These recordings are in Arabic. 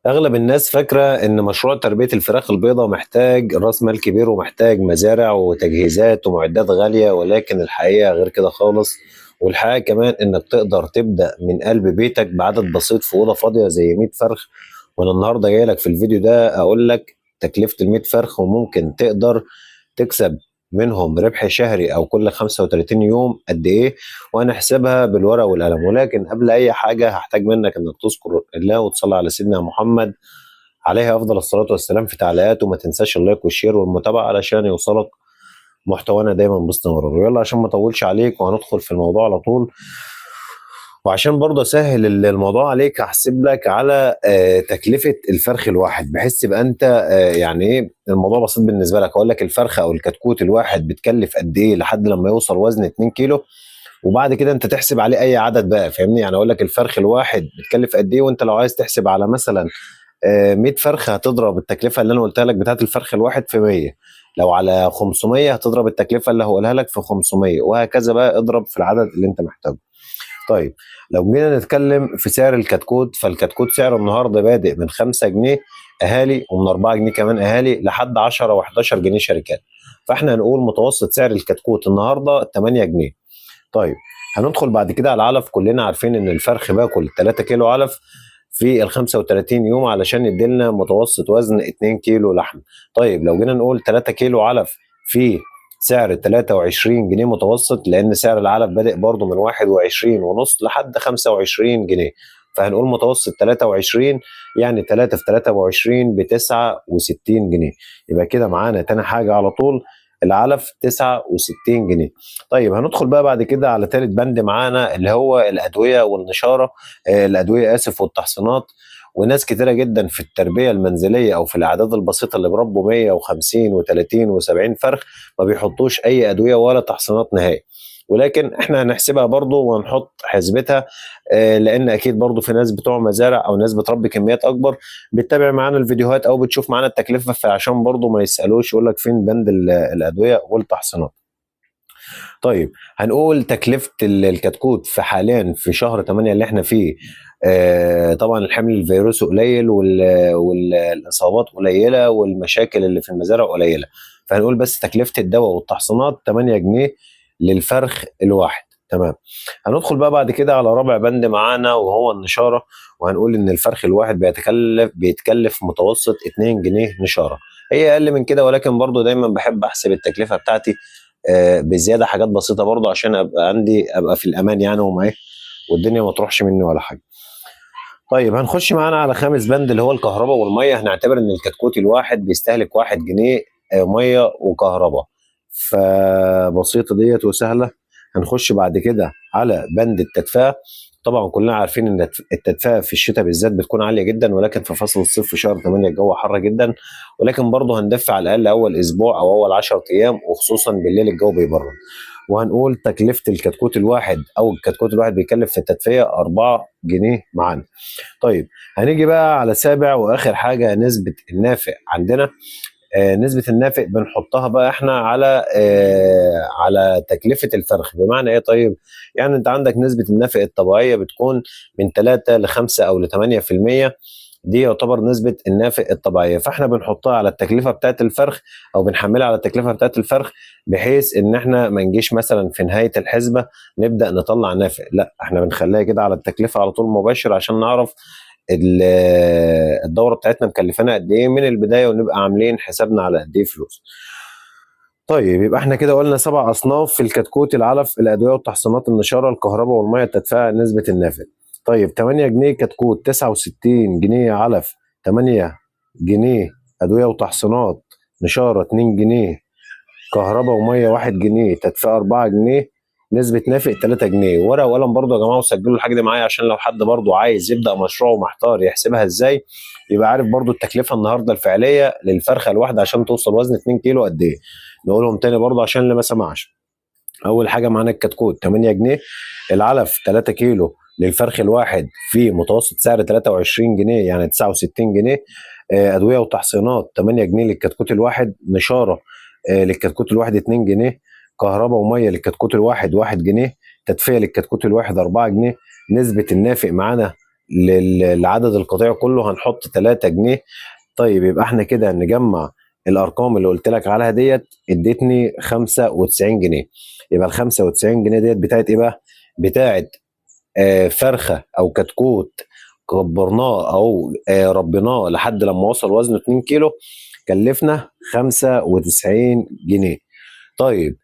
أغلب الناس فاكرة إن مشروع تربية الفراخ البيضاء محتاج رأس مال كبير ومحتاج مزارع وتجهيزات ومعدات غالية، ولكن الحقيقة غير كده خالص. والحقيقة كمان إنك تقدر تبدأ من قلب بيتك بعدد بسيط في أوضة فاضية زي 100 فرخ. وأنا النهاردة جاي لك في الفيديو ده أقول لك تكلفة ال 100 فرخ، وممكن تقدر تكسب منهم ربح شهري أو كل 35 يوم قد إيه، وهنحسبها بالورقة والقلم. ولكن قبل أي حاجة هحتاج منك إنك تذكر الله وتصلي على سيدنا محمد عليه أفضل الصلاة والسلام في تعليقات، وما تنساش اللايك والشير والمتابعة علشان يوصلك محتوانا دايما باستمرار. ويلا عشان ما اطولش عليك وهندخل في الموضوع على طول، وعشان برضه اسهل الموضوع عليك هحسب لك على تكلفه الفرخ الواحد، بحيث تبقى انت يعني ايه الموضوع بسيط بالنسبه لك. اقول لك الفرخه او الكتكوت الواحد بتكلف قد ايه لحد لما يوصل وزن 2 كيلو، وبعد كده انت تحسب عليه اي عدد بقى، فاهمني؟ يعني اقول لك الفرخ الواحد بتكلف قد ايه، وانت لو عايز تحسب على مثلا 100 فرخه هتضرب التكلفه اللي انا قلتها لك بتاعت الفرخ الواحد في 100. لو على 500 هتضرب التكلفه اللي هقولها لك في 500، وهكذا بقى اضرب في العدد اللي انت محتاجه. طيب لو جينا نتكلم في سعر الكتكوت، فالكتكوت سعره النهارده بادئ من 5 جنيه اهالي، ومن 4 جنيه كمان اهالي، لحد 10 و11 جنيه شركات. فاحنا هنقول متوسط سعر الكتكوت النهارده 8 جنيه. طيب هندخل بعد كده على العلف. كلنا عارفين ان الفرخ باكل 3 كيلو علف في ال 35 يوم علشان يديلنا متوسط وزن 2 كيلو لحم. طيب لو جينا نقول 3 كيلو علف في سعر 23 جنيه متوسط، لان سعر العلف بادئ برضه من 21 ونص لحد 25 جنيه، فهنقول متوسط 23، يعني 3 في 23 ب 69 جنيه. يبقى كده معانا تاني حاجه على طول العلف 69 جنيه. طيب هندخل بقى بعد كده على ثالث بند معانا اللي هو الادويه والنشاره، الادويه اسف والتحصينات. وناس كتيره جدا في التربيه المنزليه او في الاعداد البسيطه اللي بربوا 150 و30 و70 فرخ ما بيحطوش اي ادويه ولا تحصينات نهائي، ولكن احنا هنحسبها برضو وهنحط حسبتها، لان اكيد برضو في ناس بتوع مزارع او ناس بتربي كميات اكبر بتتابع معانا الفيديوهات او بتشوف معانا التكلفه، فعشان برضو ما يسالوش يقول لك فين بند الادويه والتحصينات. طيب هنقول تكلفة الكتكوت في حاليا في شهر 8 اللي احنا فيه، طبعا الحمل الفيروسي قليل والاصابات قليله والمشاكل اللي في المزارع قليله، فهنقول بس تكلفة الدواء والتحصينات 8 جنيه للفرخ الواحد. تمام. هندخل بقى بعد كده على رابع بند معانا وهو النشاره، وهنقول ان الفرخ الواحد بيتكلف متوسط 2 جنيه نشاره. هي اقل من كده، ولكن برضو دايما بحب احسب التكلفه بتاعتي بزياده حاجات بسيطه برضه عشان ابقى في الامان يعني، وما ايه والدنيا ما تروحش مني ولا حاجه. طيب هنخش معانا على خامس بند اللي هو الكهرباء والميه. هنعتبر ان الكتكوت الواحد بيستهلك 1 جنيه ميه وكهرباء، فبسيطه ديت وسهله. هنخش بعد كده على بند التدفئه. طبعا كلنا عارفين ان التدفئه في الشتاء بالذات بتكون عاليه جدا، ولكن في فصل الصيف في شهر 8 الجو حر جدا، ولكن برضه هندفع على الاقل اول اسبوع او اول 10 ايام، وخصوصا بالليل الجو بيبرد. وهنقول تكلفه الكتكوت الواحد او الكتكوت الواحد بيكلف في التدفئه 4 جنيه معانا. طيب هنيجي بقى على سابع واخر حاجه نسبه النافع عندنا. نسبة النافق بنحطها بقى احنا على تكلفة الفرخ. بمعنى ايه؟ طيب يعني انت عندك نسبة النافق الطبيعية بتكون من 3 ل 5 او ل 8%، دي يعتبر نسبة النافق الطبيعية، فاحنا بنحطها على التكلفة بتاعت الفرخ او بنحملها على التكلفة بتاعت الفرخ، بحيث ان احنا ما نجيش مثلا في نهاية الحسبة نبدأ نطلع نافق، لا احنا بنخليها كده على التكلفة على طول مباشر عشان نعرف الدوره بتاعتنا مكلفانا قد ايه من البدايه، ونبقى عاملين حسابنا على قد ايه فلوس. طيب يبقى احنا كده قلنا 7 اصناف في الكتكوت: العلف، الادويه والتحصينات، النشاره، الكهرباء والميه، التدفئه، نسبه النافع. طيب 8 جنيه كتكوت، 69 جنيه علف، 8 جنيه ادويه وتحصينات، نشاره 2 جنيه، كهرباء وميه 1 جنيه، تدفئه 4 جنيه، نسبة نافق 3 جنيه. ورقة وقلم برضه يا جماعة، وسجلوا الحاجة دي معايا عشان لو حد برضه عايز يبدأ مشروع ومحتار يحسبها ازاي، يبقى عارف برضه التكلفة النهارده الفعلية للفرخة الواحدة عشان توصل وزن 2 كيلو قد ايه. نقولهم تاني برضه عشان اللي ما سمعش. أول حاجة معانا الكتكوت 8 جنيه، العلف 3 كيلو للفرخ الواحد في متوسط سعر 23 جنيه يعني 69 جنيه، أدوية وتحصينات 8 جنيه للكتكوت الواحد، نشارة للكتكوت الواحد 2 جنيه، كهرباء وميه للكتكوت الواحد 1 جنيه، تدفئه للكتكوت الواحد 4 جنيه، نسبه النافق معانا لعدد القطيع كله هنحط 3 جنيه. طيب يبقى احنا كده نجمع الارقام اللي قلت لك عليها ديت، ادتني 95 جنيه. يبقى ال 95 جنيه ديت بتاعت ايه بقى؟ بتاعت فرخه او كتكوت كبرناه او ربيناه لحد لما وصل وزنه 2 كيلو، كلفنا 95 جنيه. طيب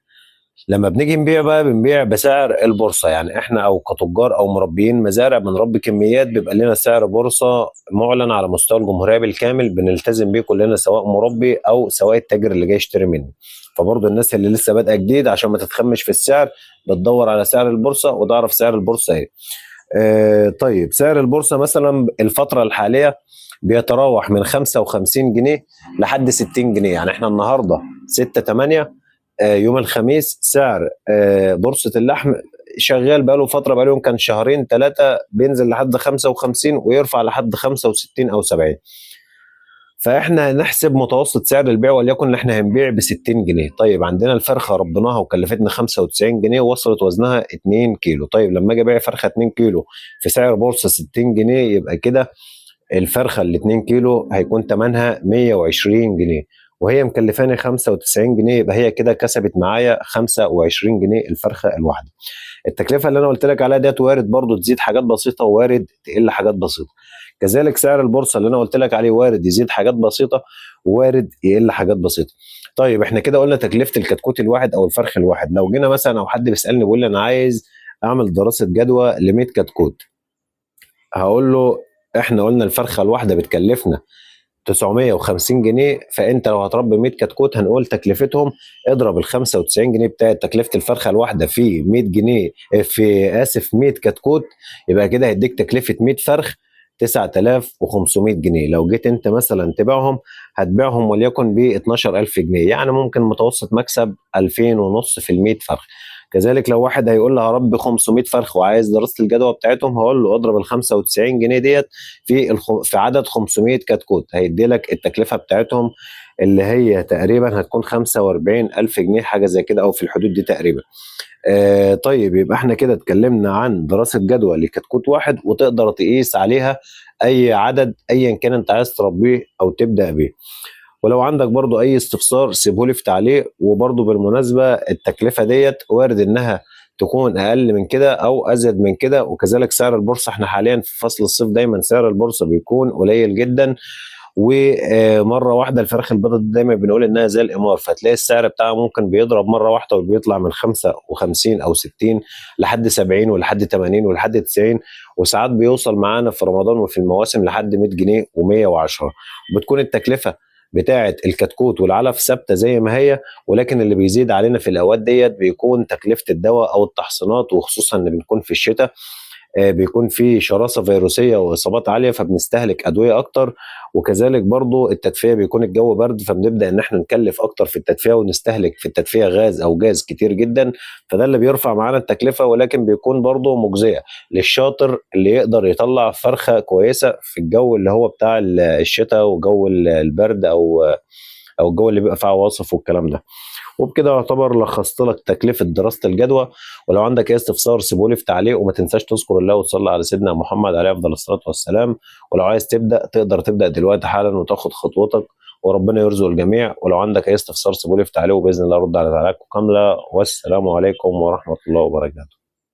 لما بنيجي نبيع بقى بنبيع بسعر البورصه، يعني احنا او كتجار او مربيين مزارع بنربي كميات، بيبقى لنا سعر بورصه معلن على مستوى الجمهوريه بالكامل، بنلتزم بيه كلنا سواء مربي او سواء التاجر اللي جاي يشتري مني. فبرضه الناس اللي لسه بادئه جديد عشان ما تتخمش في السعر، بتدور على سعر البورصه وتعرف سعر البورصه ايه. طيب سعر البورصه مثلا الفتره الحاليه بيتراوح من 55 جنيه لحد 60 جنيه. يعني احنا النهارده 6/8 يوم الخميس، سعر بورصة اللحم شغال بقاله فترة، بقاله كان شهرين 3 بينزل لحد 55 ويرفع لحد 65 أو 70. فاحنا نحسب متوسط سعر البيع وليكن ان احنا هنبيع ب 60 جنيه. طيب عندنا الفرخه ربناها وكلفتنا 95 جنيه ووصلت وزنها 2 كيلو. طيب لما اجي ابيع فرخه 2 كيلو في سعر بورصه 60 جنيه، يبقى كده الفرخه ال 2 كيلو هيكون ثمنها 120 جنيه، وهي مكلفاني 95 جنيه، يبقى هي كده كسبت معايا 25 جنيه الفرخه الواحده. التكلفه اللي انا قلت لك عليها ديت وارد برضو تزيد حاجات بسيطه ووارد تقل حاجات بسيطه. كذلك سعر البورصه اللي انا قلت لك عليه وارد يزيد حاجات بسيطه ووارد يقل حاجات بسيطه. طيب احنا كده قلنا تكلفه الكتكوت الواحد او الفرخ الواحد. لو جينا مثلا او حد بيسالني بيقول لي انا عايز اعمل دراسه جدوى ل 100 كتكوت، هقول له احنا قلنا الفرخه الواحده بتكلفنا 950 جنيه، فانت لو هتربي 100 كتكوت هنقول تكلفتهم اضرب ال 95 جنيه بتاعت تكلفه الفرخه الواحده في 100 جنيه، في اسف 100 كتكوت، يبقى كده هيديك تكلفه 100 فرخ 9500 جنيه. لو جيت انت مثلا تبيعهم هتبيعهم وليكن ب 12000 جنيه، يعني ممكن متوسط مكسب 2000 ونص في ال 100 فرخ. كذلك لو واحد هيقول لي هربي 500 فرخ وعايز دراسه الجدوى بتاعتهم، هقول له اضرب ال 95 جنيه ديت في عدد 500 كتكوت، هيدي لك التكلفه بتاعتهم اللي هي تقريبا هتكون 45,000 جنيه حاجه زي كده او في الحدود دي تقريبا. طيب يبقى احنا كده اتكلمنا عن دراسه جدوى لكتكوت واحد، وتقدر تقيس عليها اي عدد ايا كان انت عايز تربيه او تبدا بيه. ولو عندك برضو اي استفسار سيبهولي في تعليق. وبرضو بالمناسبة التكلفة ديت وارد انها تكون اقل من كده او ازيد من كده، وكذلك سعر البورصة احنا حاليا في فصل الصيف دايما سعر البورصة بيكون قليل جدا، ومره واحده الفراخ البيضاء دي دايما بنقول انها زي القمار، فتلاقي السعر بتاعها ممكن بيضرب مره واحده وبيطلع من 55 او 60 لحد 70 ولحد 80 ولحد 90، وساعات بيوصل معانا في رمضان وفي المواسم لحد 100 جنيه و110. وبتكون التكلفه بتاعه الكتكوت والعلف ثابته زي ما هي، ولكن اللي بيزيد علينا في الاوقات ديت بيكون تكلفه الدواء او التحصينات، وخصوصا ان بنكون في الشتاء بيكون في شراسة فيروسية وإصابات عالية فبنستهلك أدوية أكتر. وكذلك برضو التدفئة بيكون الجو برد فبنبدأ إن احنا نكلف أكتر في التدفئة ونستهلك في التدفئة غاز أو جاز كتير جدا، فده اللي بيرفع معانا التكلفة، ولكن بيكون برضو مجزية للشاطر اللي يقدر يطلع فرخة كويسة في الجو اللي هو بتاع الشتاء وجو البرد أو الجو اللي بيبقى فيه عواصف والكلام ده. وبكده يعتبر لخصت لك تكلفة دراسة الجدوى. ولو عندك اي استفسار سيبولي في تعليق، وما تنساش تذكر الله وتصلي على سيدنا محمد عليه افضل الصلاة والسلام. ولو عايز تبدأ تقدر تبدأ دلوقتي حالا وتاخد خطوتك، وربنا يرزق الجميع. ولو عندك اي استفسار سيبولي في تعليق وبإذن الله ارد على تعليقكم كاملة. والسلام عليكم ورحمة الله وبركاته.